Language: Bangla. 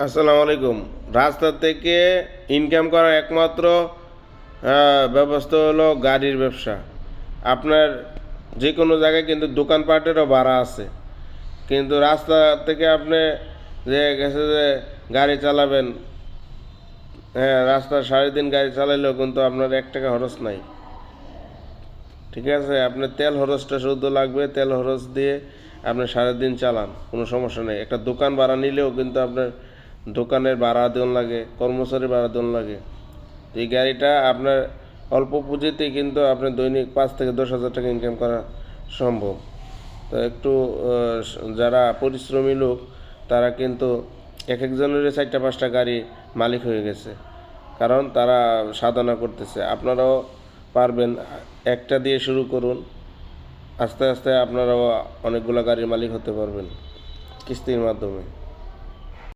আসসালামু আলাইকুম। রাস্তা থেকে ইনকাম করার একমাত্র ব্যবস্থা হলো গাড়ির ব্যবসা। আপনার যে কোনো জায়গায় কিন্তু দোকানপাটেরও ভাড়া আছে, কিন্তু রাস্তা থেকে আপনি যে গেছে যে গাড়ি চালাবেন, হ্যাঁ, রাস্তা সারাদিন গাড়ি চালাইলেও কিন্তু আপনার 1 টাকা খরচ নাই। ঠিক আছে, আপনার তেল খরচটা শুধু লাগবে, তেল খরচ দিয়ে আপনি সারাদিন চালান, কোনো সমস্যা নেই। একটা দোকান ভাড়া নিলেও কিন্তু আপনার দোকানের ভাড়া দেওয়ান লাগে, কর্মচারী ভাড়া দেওয়ান লাগে। এই গাড়িটা আপনার অল্প পুঁজিতেই কিন্তু আপনার দৈনিক 5 থেকে 10 হাজার টাকা ইনকাম করা সম্ভব। তো একটু যারা পরিশ্রমী লোক তারা কিন্তু এক একজনের 4টা 5টা গাড়ি মালিক হয়ে গেছে, কারণ তারা সাধনা করতেছে। আপনারাও পারবেন, একটা দিয়ে শুরু করুন, আস্তে আস্তে আপনারাও অনেকগুলো গাড়ির মালিক হতে পারবেন কিস্তির মাধ্যমে।